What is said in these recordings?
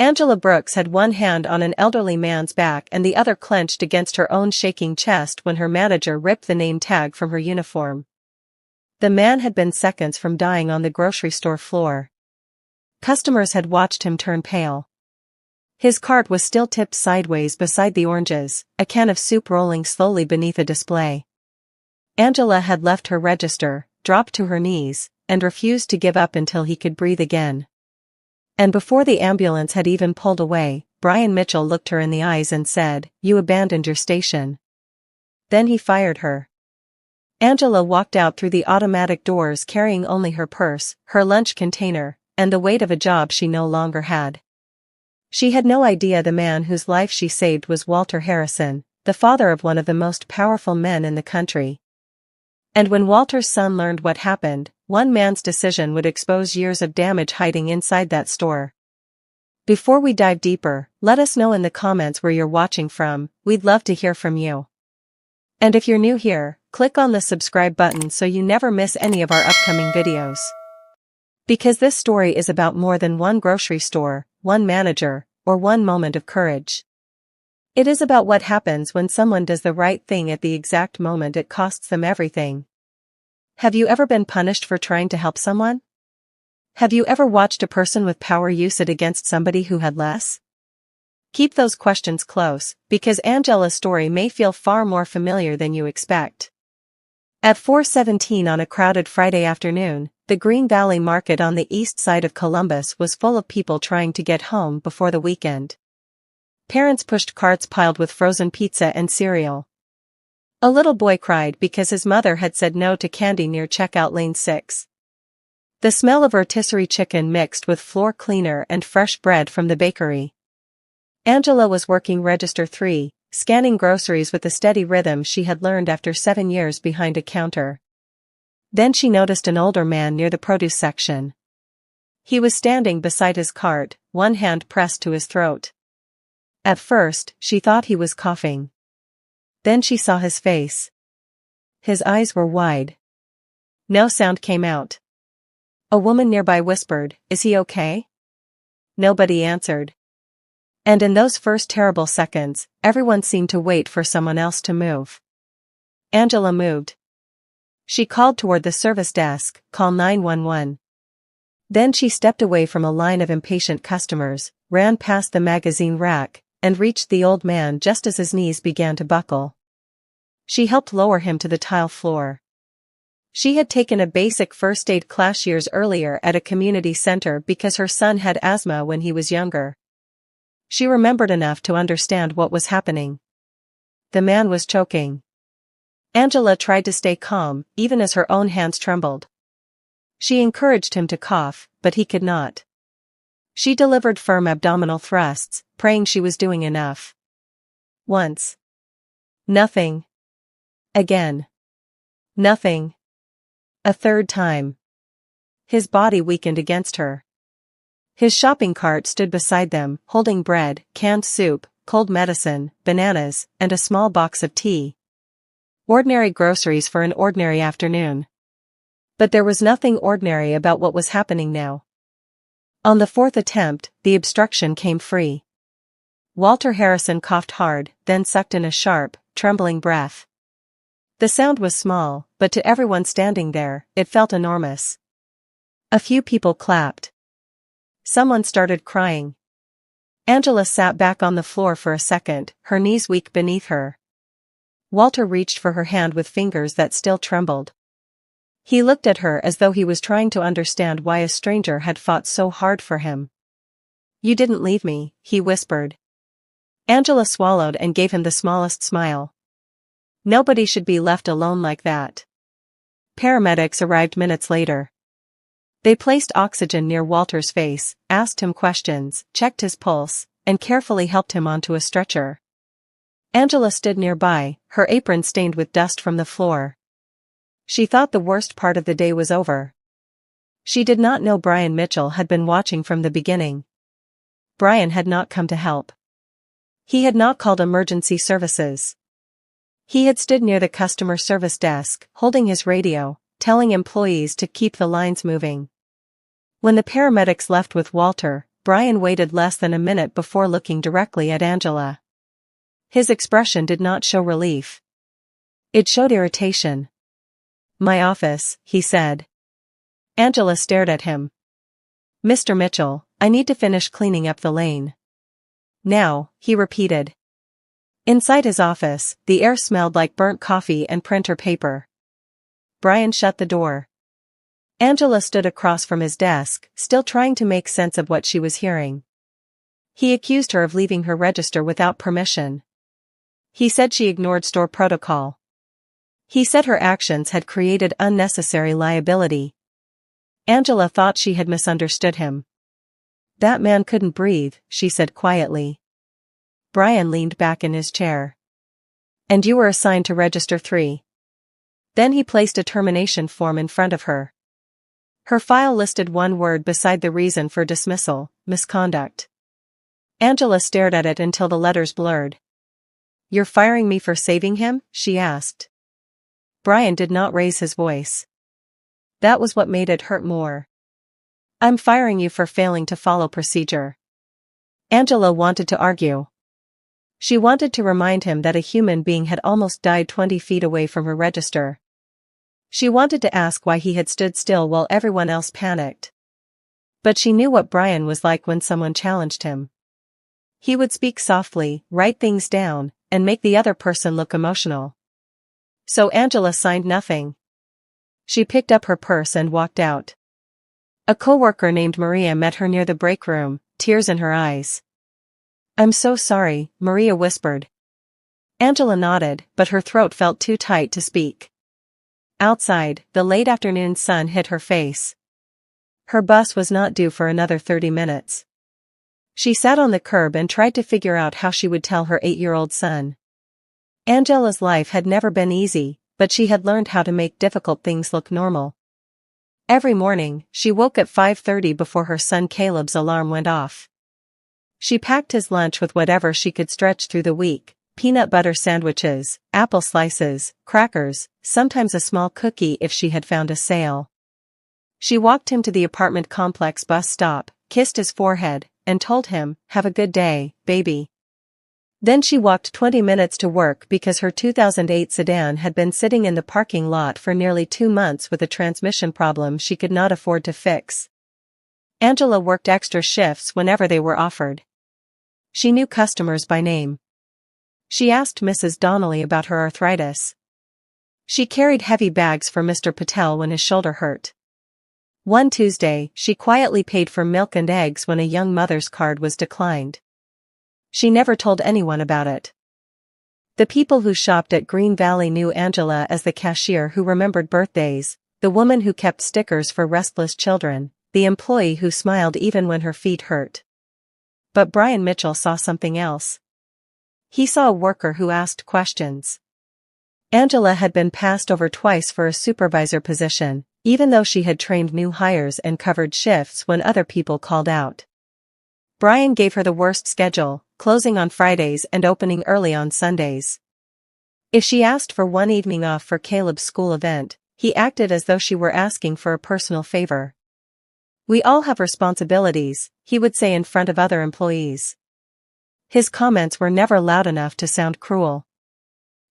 Angela Brooks had one hand on an elderly man's back and the other clenched against her own shaking chest when her manager ripped the name tag from her uniform. The man had been seconds from dying on the grocery store floor. Customers had watched him turn pale. His cart was still tipped sideways beside the oranges, a can of soup rolling slowly beneath a display. Angela had left her register, dropped to her knees, and refused to give up until he could breathe again. And before the ambulance had even pulled away, Brian Mitchell looked her in the eyes and said, "You abandoned your station." Then he fired her. Angela walked out through the automatic doors carrying only her purse, her lunch container, and the weight of a job she no longer had. She had no idea the man whose life she saved was Walter Harrison, the father of one of the most powerful men in the country. And when Walter's son learned what happened, one man's decision would expose years of damage hiding inside that store. Before we dive deeper, let us know in the comments where you're watching from. We'd love to hear from you. And if you're new here, click on the subscribe button so you never miss any of our upcoming videos. Because this story is about more than one grocery store, one manager, or one moment of courage. It is about what happens when someone does the right thing at the exact moment it costs them everything. Have you ever been punished for trying to help someone? Have you ever watched a person with power use it against somebody who had less? Keep those questions close, because Angela's story may feel far more familiar than you expect. At 4:17 on a crowded Friday afternoon, the Green Valley Market on the east side of Columbus was full of people trying to get home before the weekend. Parents pushed carts piled with frozen pizza and cereal. A little boy cried because his mother had said no to candy near checkout lane 6. The smell of rotisserie chicken mixed with floor cleaner and fresh bread from the bakery. Angela was working register 3, scanning groceries with the steady rhythm she had learned after 7 years behind a counter. Then she noticed an older man near the produce section. He was standing beside his cart, one hand pressed to his throat. At first, she thought he was coughing. Then she saw his face. His eyes were wide. No sound came out. A woman nearby whispered, "Is he okay?" Nobody answered. And in those first terrible seconds, everyone seemed to wait for someone else to move. Angela moved. She called toward the service desk, "Call 911. Then she stepped away from a line of impatient customers, ran past the magazine rack, and reached the old man just as his knees began to buckle. She helped lower him to the tile floor. She had taken a basic first aid class years earlier at a community center because her son had asthma when he was younger. She remembered enough to understand what was happening. The man was choking. Angela tried to stay calm, even as her own hands trembled. She encouraged him to cough, but he could not. She delivered firm abdominal thrusts, praying she was doing enough. Once. Nothing. Again. Nothing. A third time. His body weakened against her. His shopping cart stood beside them, holding bread, canned soup, cold medicine, bananas, and a small box of tea. Ordinary groceries for an ordinary afternoon. But there was nothing ordinary about what was happening now. On the fourth attempt, the obstruction came free. Walter Harrison coughed hard, then sucked in a sharp, trembling breath. The sound was small, but to everyone standing there, it felt enormous. A few people clapped. Someone started crying. Angela sat back on the floor for a second, her knees weak beneath her. Walter reached for her hand with fingers that still trembled. He looked at her as though he was trying to understand why a stranger had fought so hard for him. "You didn't leave me," he whispered. Angela swallowed and gave him the smallest smile. Nobody should be left alone like that. Paramedics arrived minutes later. They placed oxygen near Walter's face, asked him questions, checked his pulse, and carefully helped him onto a stretcher. Angela stood nearby, her apron stained with dust from the floor. She thought the worst part of the day was over. She did not know Brian Mitchell had been watching from the beginning. Brian had not come to help. He had not called emergency services. He had stood near the customer service desk, holding his radio, telling employees to keep the lines moving. When the paramedics left with Walter, Brian waited less than a minute before looking directly at Angela. His expression did not show relief. It showed irritation. "My office," he said. Angela stared at him. "Mr. Mitchell, I need to finish cleaning up the lane." "Now," he repeated. Inside his office, the air smelled like burnt coffee and printer paper. Brian shut the door. Angela stood across from his desk, still trying to make sense of what she was hearing. He accused her of leaving her register without permission. He said she ignored store protocol. He said her actions had created unnecessary liability. Angela thought she had misunderstood him. "That man couldn't breathe," she said quietly. Brian leaned back in his chair. "And you were assigned to Register 3. Then he placed a termination form in front of her. Her file listed one word beside the reason for dismissal: misconduct. Angela stared at it until the letters blurred. "You're firing me for saving him?" she asked. Brian did not raise his voice. That was what made it hurt more. "I'm firing you for failing to follow procedure." Angela wanted to argue. She wanted to remind him that a human being had almost died 20 feet away from her register. She wanted to ask why he had stood still while everyone else panicked. But she knew what Brian was like when someone challenged him. He would speak softly, write things down, and make the other person look emotional. So Angela signed nothing. She picked up her purse and walked out. A coworker named Maria met her near the break room, tears in her eyes. "I'm so sorry," Maria whispered. Angela nodded, but her throat felt too tight to speak. Outside, the late afternoon sun hit her face. Her bus was not due for another 30 minutes. She sat on the curb and tried to figure out how she would tell her 8-year-old son. Angela's life had never been easy, but she had learned how to make difficult things look normal. Every morning, she woke at 5:30 before her son Caleb's alarm went off. She packed his lunch with whatever she could stretch through the week: peanut butter sandwiches, apple slices, crackers, sometimes a small cookie if she had found a sale. She walked him to the apartment complex bus stop, kissed his forehead, and told him, "Have a good day, baby." Then she walked 20 minutes to work because her 2008 sedan had been sitting in the parking lot for nearly 2 months with a transmission problem she could not afford to fix. Angela worked extra shifts whenever they were offered. She knew customers by name. She asked Mrs. Donnelly about her arthritis. She carried heavy bags for Mr. Patel when his shoulder hurt. One Tuesday, she quietly paid for milk and eggs when a young mother's card was declined. She never told anyone about it. The people who shopped at Green Valley knew Angela as the cashier who remembered birthdays, the woman who kept stickers for restless children, the employee who smiled even when her feet hurt. But Brian Mitchell saw something else. He saw a worker who asked questions. Angela had been passed over twice for a supervisor position, even though she had trained new hires and covered shifts when other people called out. Brian gave her the worst schedule, closing on Fridays and opening early on Sundays. If she asked for one evening off for Caleb's school event, he acted as though she were asking for a personal favor. "We all have responsibilities," he would say in front of other employees. His comments were never loud enough to sound cruel.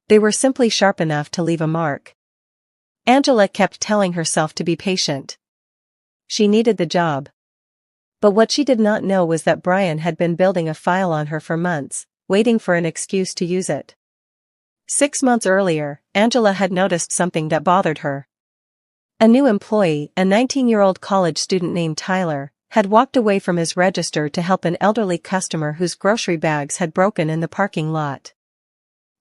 They were simply sharp enough to leave a mark. Angela kept telling herself to be patient. She needed the job. But what she did not know was that Brian had been building a file on her for months, waiting for an excuse to use it. 6 months earlier, Angela had noticed something that bothered her. A new employee, a 19-year-old college student named Tyler, had walked away from his register to help an elderly customer whose grocery bags had broken in the parking lot.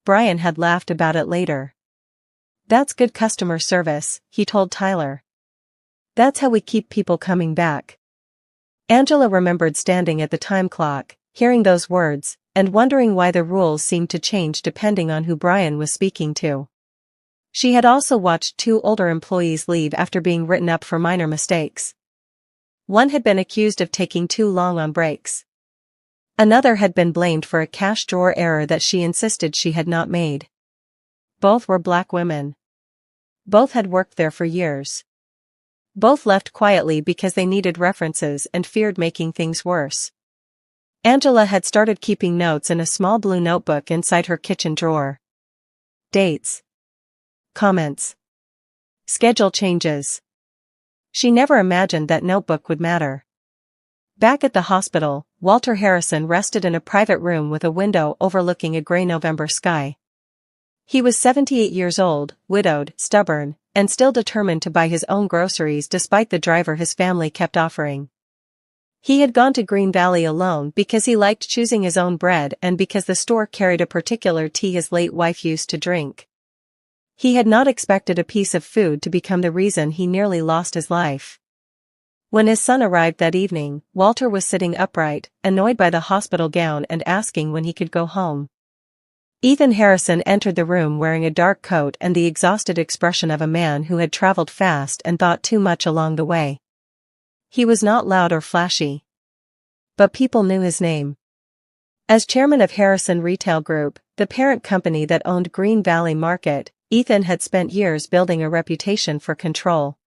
Brian had laughed about it later. "That's good customer service," he told Tyler. "That's how we keep people coming back." Angela remembered standing at the time clock, hearing those words, and wondering why the rules seemed to change depending on who Brian was speaking to. She had also watched 2 older employees leave after being written up for minor mistakes. One had been accused of taking too long on breaks. Another had been blamed for a cash drawer error that she insisted she had not made. Both were black women. Both had worked there for years. Both left quietly because they needed references and feared making things worse. Angela had started keeping notes in a small blue notebook inside her kitchen drawer. Dates. Comments. Schedule changes. She never imagined that notebook would matter. Back at the hospital, Walter Harrison rested in a private room with a window overlooking a gray November sky. He was 78 years old, widowed, stubborn, and still determined to buy his own groceries despite the driver his family kept offering. He had gone to Green Valley alone because he liked choosing his own bread and because the store carried a particular tea his late wife used to drink. He had not expected a piece of food to become the reason he nearly lost his life. When his son arrived that evening, Walter was sitting upright, annoyed by the hospital gown and asking when he could go home. Ethan Harrison entered the room wearing a dark coat and the exhausted expression of a man who had traveled fast and thought too much along the way. He was not loud or flashy. But people knew his name. As chairman of Harrison Retail Group, the parent company that owned Green Valley Market, Ethan had spent years building a reputation for control.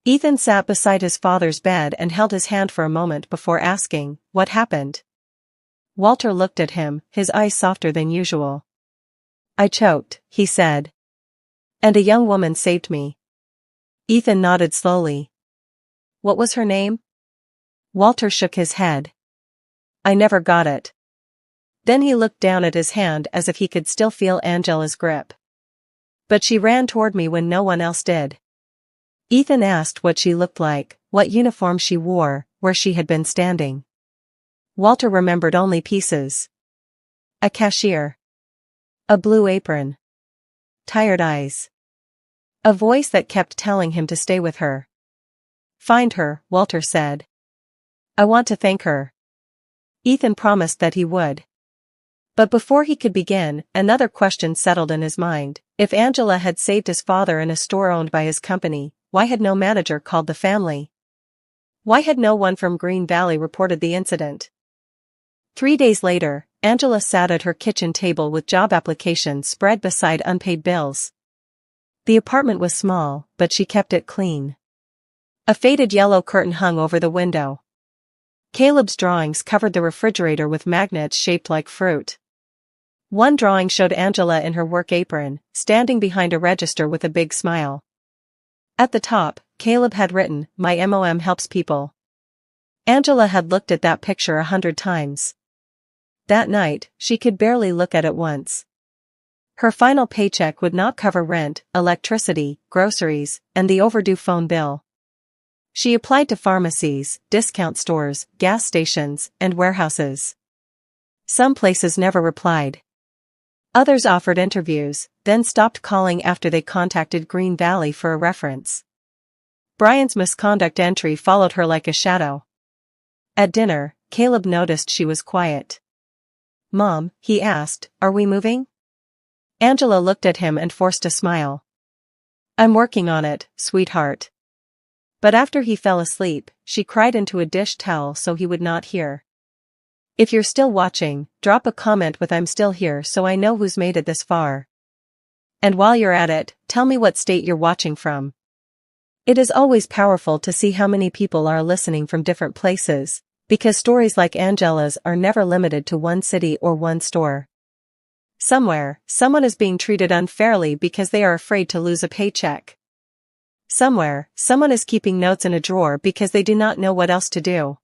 Ethan sat beside his father's bed and held his hand for a moment before asking, "What happened?" Walter looked at him, his eyes softer than usual. "I choked," he said. "And a young woman saved me." Ethan nodded slowly. "What was her name?" Walter shook his head. "I never got it." Then he looked down at his hand as if he could still feel Angela's grip. "But she ran toward me when no one else did." Ethan asked what she looked like, what uniform she wore, where she had been standing. Walter remembered only pieces. A cashier. A blue apron. Tired eyes. A voice that kept telling him to stay with her. "Find her," Walter said. "I want to thank her." Ethan promised that he would. But before he could begin, another question settled in his mind. If Angela had saved his father in a store owned by his company, why had no manager called the family? Why had no one from Green Valley reported the incident? 3 days later, Angela sat at her kitchen table with job applications spread beside unpaid bills. The apartment was small, but she kept it clean. A faded yellow curtain hung over the window. Caleb's drawings covered the refrigerator with magnets shaped like fruit. One drawing showed Angela in her work apron, standing behind a register with a big smile. At the top, Caleb had written, "My mom helps people." Angela had looked at that picture 100 times. That night, she could barely look at it once. Her final paycheck would not cover rent, electricity, groceries, and the overdue phone bill. She applied to pharmacies, discount stores, gas stations, and warehouses. Some places never replied. Others offered interviews, then stopped calling after they contacted Green Valley for a reference. Brian's misconduct entry followed her like a shadow. At dinner, Caleb noticed she was quiet. "Mom," he asked, "are we moving?" Angela looked at him and forced a smile. "I'm working on it, sweetheart." But after he fell asleep, she cried into a dish towel so he would not hear. If you're still watching, drop a comment with "I'm still here" so I know who's made it this far. And while you're at it, tell me what state you're watching from. It is always powerful to see how many people are listening from different places, because stories like Angela's are never limited to one city or one store. Somewhere, someone is being treated unfairly because they are afraid to lose a paycheck. Somewhere, someone is keeping notes in a drawer because they do not know what else to do.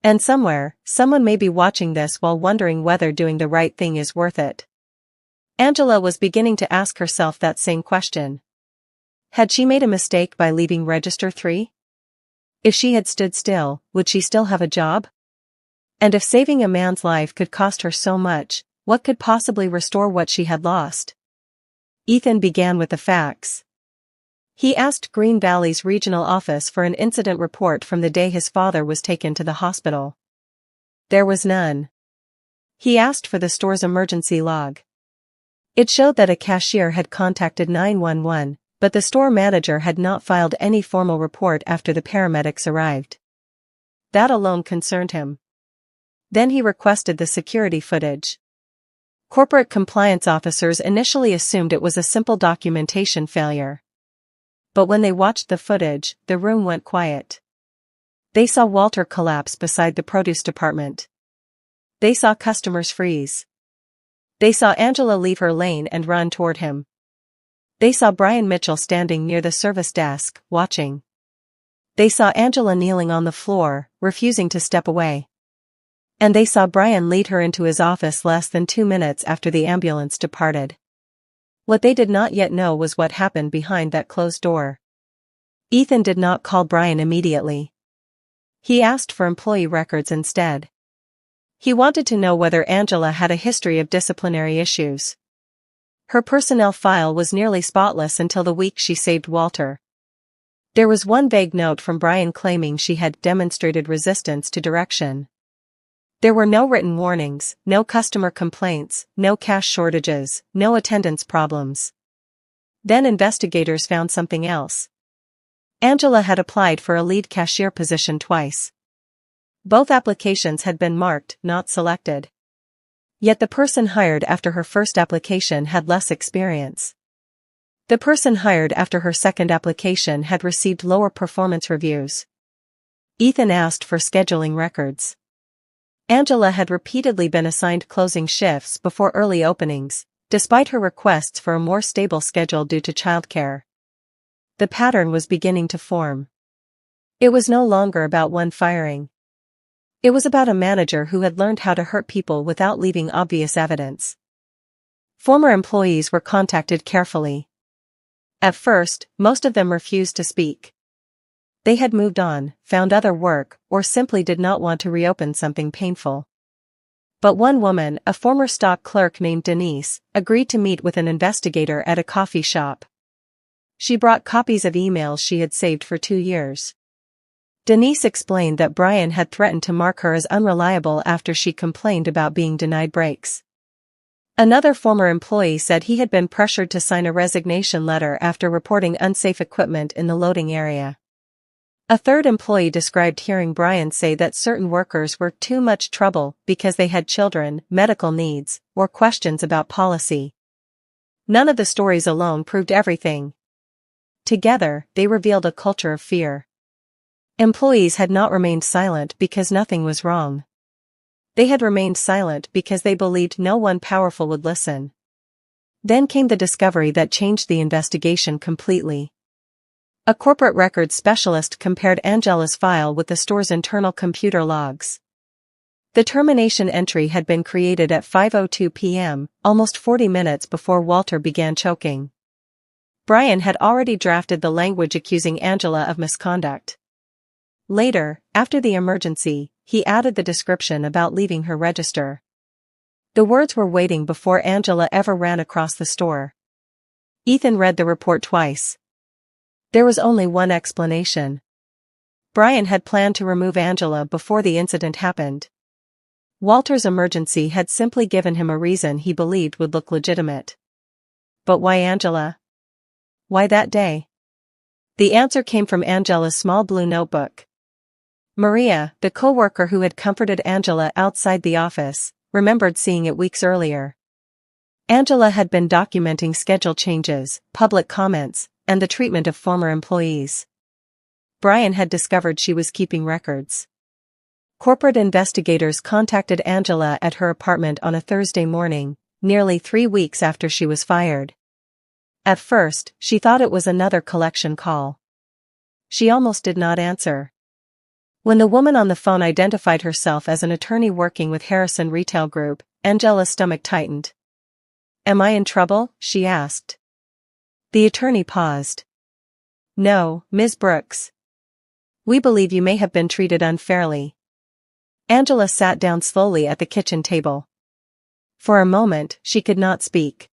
And somewhere, someone may be watching this while wondering whether doing the right thing is worth it. Angela was beginning to ask herself that same question. Had she made a mistake by leaving Register 3? If she had stood still, would she still have a job? And if saving a man's life could cost her so much, what could possibly restore what she had lost? Ethan began with the facts. He asked Green Valley's regional office for an incident report from the day his father was taken to the hospital. There was none. He asked for the store's emergency log. It showed that a cashier had contacted 911, but the store manager had not filed any formal report after the paramedics arrived. That alone concerned him. Then he requested the security footage. Corporate compliance officers initially assumed it was a simple documentation failure. But when they watched the footage, the room went quiet. They saw Walter collapse beside the produce department. They saw customers freeze. They saw Angela leave her lane and run toward him. They saw Brian Mitchell standing near the service desk, watching. They saw Angela kneeling on the floor, refusing to step away. And they saw Brian lead her into his office less than 2 minutes after the ambulance departed. What they did not yet know was what happened behind that closed door. Ethan did not call Brian immediately. He asked for employee records instead. He wanted to know whether Angela had a history of disciplinary issues. Her personnel file was nearly spotless until the week she saved Walter. There was one vague note from Brian claiming she had demonstrated resistance to direction. There were no written warnings, no customer complaints, no cash shortages, no attendance problems. Then investigators found something else. Angela had applied for a lead cashier position twice. Both applications had been marked not selected. Yet the person hired after her first application had less experience. The person hired after her second application had received lower performance reviews. Ethan asked for scheduling records. Angela had repeatedly been assigned closing shifts before early openings, despite her requests for a more stable schedule due to childcare. The pattern was beginning to form. It was no longer about one firing. It was about a manager who had learned how to hurt people without leaving obvious evidence. Former employees were contacted carefully. At first, most of them refused to speak. They had moved on, found other work, or simply did not want to reopen something painful. But one woman, a former stock clerk named Denise, agreed to meet with an investigator at a coffee shop. She brought copies of emails she had saved for 2 years. Denise explained that Brian had threatened to mark her as unreliable after she complained about being denied breaks. Another former employee said he had been pressured to sign a resignation letter after reporting unsafe equipment in the loading area. A third employee described hearing Brian say that certain workers were too much trouble because they had children, medical needs, or questions about policy. None of the stories alone proved everything. Together, they revealed a culture of fear. Employees had not remained silent because nothing was wrong. They had remained silent because they believed no one powerful would listen. Then came the discovery that changed the investigation completely. A corporate records specialist compared Angela's file with the store's internal computer logs. The termination entry had been created at 5:02 p.m., almost 40 minutes before Walter began choking. Brian had already drafted the language accusing Angela of misconduct. Later, after the emergency, he added the description about leaving her register. The words were waiting before Angela ever ran across the store. Ethan read the report twice. There was only one explanation. Brian had planned to remove Angela before the incident happened. Walter's emergency had simply given him a reason he believed would look legitimate. But why Angela? Why that day? The answer came from Angela's small blue notebook. Maria, the co-worker who had comforted Angela outside the office, remembered seeing it weeks earlier. Angela had been documenting schedule changes, public comments, and the treatment of former employees. Brian had discovered she was keeping records. Corporate investigators contacted Angela at her apartment on a Thursday morning, nearly 3 weeks after she was fired. At first, she thought it was another collection call. She almost did not answer. When the woman on the phone identified herself as an attorney working with Harrison Retail Group, Angela's stomach tightened. "Am I in trouble?" she asked. The attorney paused. "No, Ms. Brooks. We believe you may have been treated unfairly." Angela sat down slowly at the kitchen table. For a moment, she could not speak.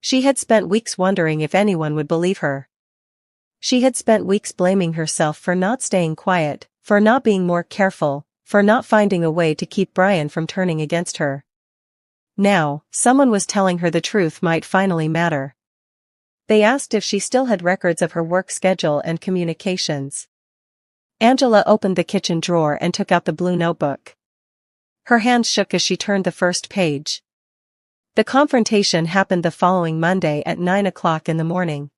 She had spent weeks wondering if anyone would believe her. She had spent weeks blaming herself for not staying quiet, for not being more careful, for not finding a way to keep Brian from turning against her. Now, someone was telling her the truth might finally matter. They asked if she still had records of her work schedule and communications. Angela opened the kitchen drawer and took out the blue notebook. Her hands shook as she turned the first page. The confrontation happened the following Monday at 9 o'clock in the morning.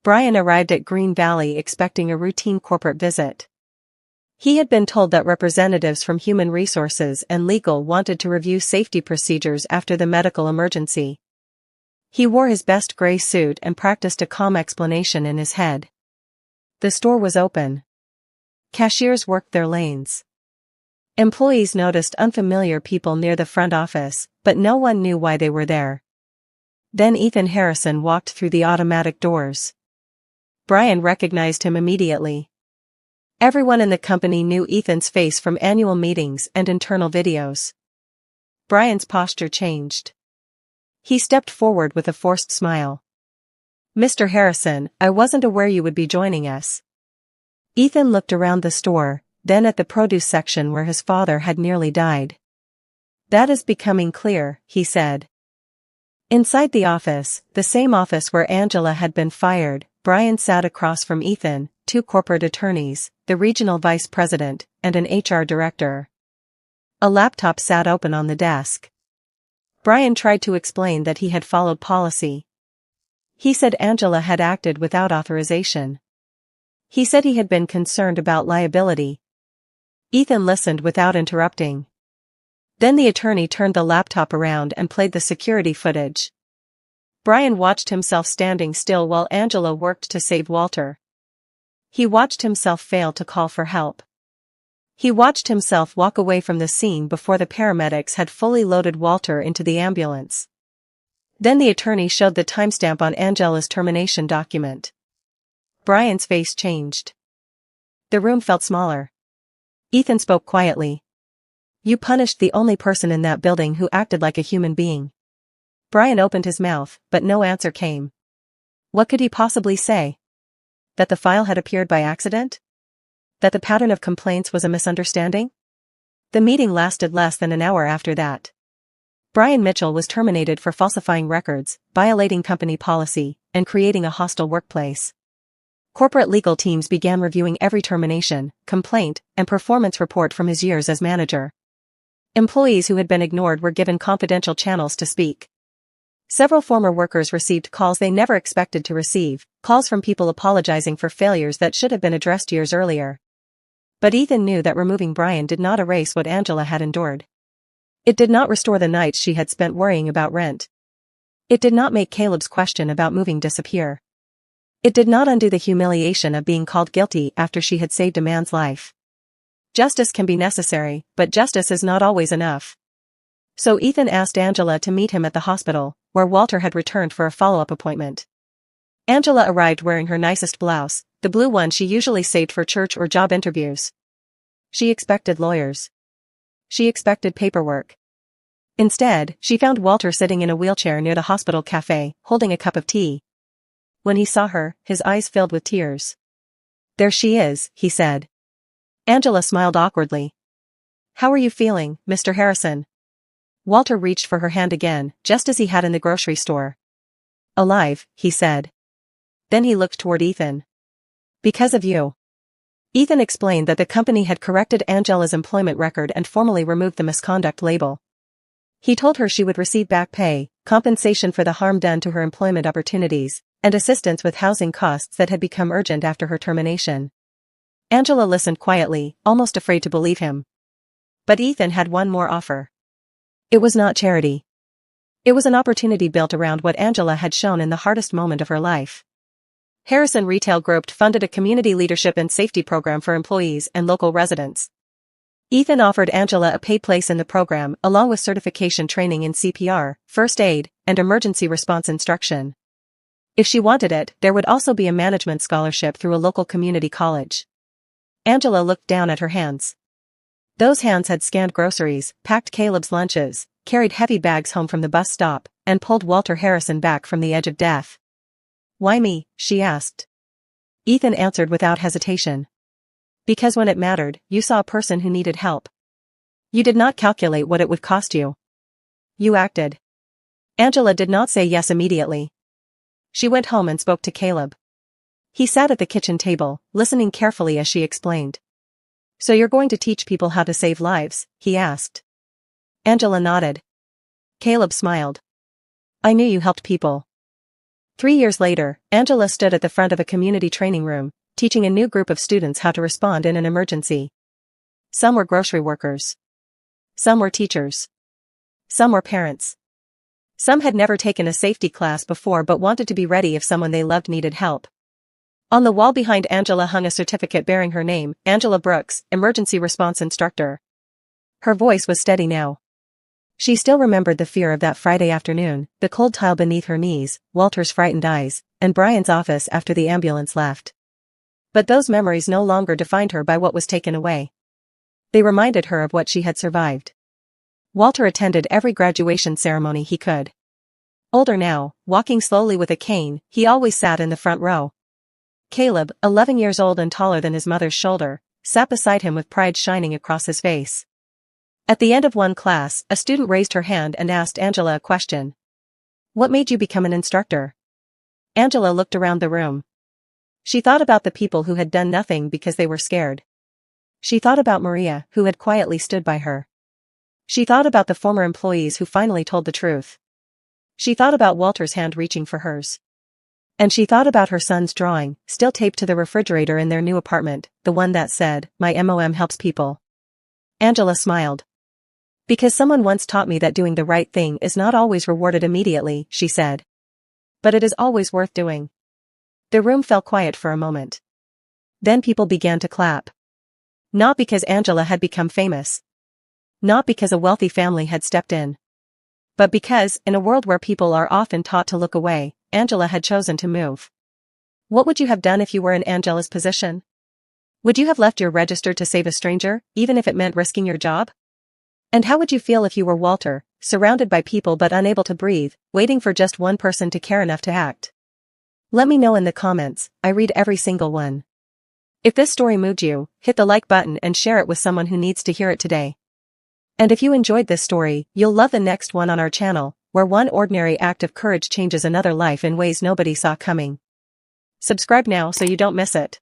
Brian arrived at Green Valley expecting a routine corporate visit. He had been told that representatives from Human Resources and Legal wanted to review safety procedures after the medical emergency. He wore his best gray suit and practiced a calm explanation in his head. The store was open. Cashiers worked their lanes. Employees noticed unfamiliar people near the front office, but no one knew why they were there. Then Ethan Harrison walked through the automatic doors. Brian recognized him immediately. Everyone in the company knew Ethan's face from annual meetings and internal videos. Brian's posture changed. He stepped forward with a forced smile. "Mr. Harrison, I wasn't aware you would be joining us." Ethan looked around the store, then at the produce section where his father had nearly died. "That is becoming clear," he said. Inside the office, the same office where Angela had been fired, Brian sat across from Ethan, two corporate attorneys, the regional vice president, and an HR director. A laptop sat open on the desk. Brian tried to explain that he had followed policy. He said Angela had acted without authorization. He said he had been concerned about liability. Ethan listened without interrupting. Then the attorney turned the laptop around and played the security footage. Brian watched himself standing still while Angela worked to save Walter. He watched himself fail to call for help. He watched himself walk away from the scene before the paramedics had fully loaded Walter into the ambulance. Then the attorney showed the timestamp on Angela's termination document. Brian's face changed. The room felt smaller. Ethan spoke quietly. "You punished the only person in that building who acted like a human being." Brian opened his mouth, but no answer came. What could he possibly say? That the file had appeared by accident? That the pattern of complaints was a misunderstanding? The meeting lasted less than an hour after that. Brian Mitchell was terminated for falsifying records, violating company policy, and creating a hostile workplace. Corporate legal teams began reviewing every termination, complaint, and performance report from his years as manager. Employees who had been ignored were given confidential channels to speak. Several former workers received calls they never expected to receive, calls from people apologizing for failures that should have been addressed years earlier. But Ethan knew that removing Brian did not erase what Angela had endured. It did not restore the nights she had spent worrying about rent. It did not make Caleb's question about moving disappear. It did not undo the humiliation of being called guilty after she had saved a man's life. Justice can be necessary, but justice is not always enough. So Ethan asked Angela to meet him at the hospital, where Walter had returned for a follow-up appointment. Angela arrived wearing her nicest blouse, the blue one she usually saved for church or job interviews. She expected lawyers. She expected paperwork. Instead, she found Walter sitting in a wheelchair near the hospital cafe, holding a cup of tea. When he saw her, his eyes filled with tears. "There she is," he said. Angela smiled awkwardly. "How are you feeling, Mr. Harrison?" Walter reached for her hand again, just as he had in the grocery store. "Alive," he said. Then he looked toward Ethan. "Because of you." Ethan explained that the company had corrected Angela's employment record and formally removed the misconduct label. He told her she would receive back pay, compensation for the harm done to her employment opportunities, and assistance with housing costs that had become urgent after her termination. Angela listened quietly, almost afraid to believe him. But Ethan had one more offer. It was not charity. It was an opportunity built around what Angela had shown in the hardest moment of her life. Harrison Retail Group funded a community leadership and safety program for employees and local residents. Ethan offered Angela a paid place in the program along with certification training in CPR, first aid, and emergency response instruction. If she wanted it, there would also be a management scholarship through a local community college. Angela looked down at her hands. Those hands had scanned groceries, packed Caleb's lunches, carried heavy bags home from the bus stop, and pulled Walter Harrison back from the edge of death. "Why me?" she asked. Ethan answered without hesitation. "Because when it mattered, you saw a person who needed help. You did not calculate what it would cost you. You acted." Angela did not say yes immediately. She went home and spoke to Caleb. He sat at the kitchen table, listening carefully as she explained. "So you're going to teach people how to save lives?" he asked. Angela nodded. Caleb smiled. "I knew you helped people." 3 years later, Angela stood at the front of a community training room, teaching a new group of students how to respond in an emergency. Some were grocery workers. Some were teachers. Some were parents. Some had never taken a safety class before but wanted to be ready if someone they loved needed help. On the wall behind Angela hung a certificate bearing her name, Angela Brooks, Emergency Response Instructor. Her voice was steady now. She still remembered the fear of that Friday afternoon, the cold tile beneath her knees, Walter's frightened eyes, and Brian's office after the ambulance left. But those memories no longer defined her by what was taken away. They reminded her of what she had survived. Walter attended every graduation ceremony he could. Older now, walking slowly with a cane, he always sat in the front row. Caleb, 11 years old and taller than his mother's shoulder, sat beside him with pride shining across his face. At the end of one class, a student raised her hand and asked Angela a question. "What made you become an instructor?" Angela looked around the room. She thought about the people who had done nothing because they were scared. She thought about Maria, who had quietly stood by her. She thought about the former employees who finally told the truth. She thought about Walter's hand reaching for hers. And she thought about her son's drawing, still taped to the refrigerator in their new apartment, the one that said, "My mom helps people." Angela smiled. "Because someone once taught me that doing the right thing is not always rewarded immediately," she said. "But it is always worth doing." The room fell quiet for a moment. Then people began to clap. Not because Angela had become famous. Not because a wealthy family had stepped in. But because, in a world where people are often taught to look away, Angela had chosen to move. What would you have done if you were in Angela's position? Would you have left your register to save a stranger, even if it meant risking your job? And how would you feel if you were Walter, surrounded by people but unable to breathe, waiting for just one person to care enough to act? Let me know in the comments. I read every single one. If this story moved you, hit the like button and share it with someone who needs to hear it today. And if you enjoyed this story, you'll love the next one on our channel, where one ordinary act of courage changes another life in ways nobody saw coming. Subscribe now so you don't miss it.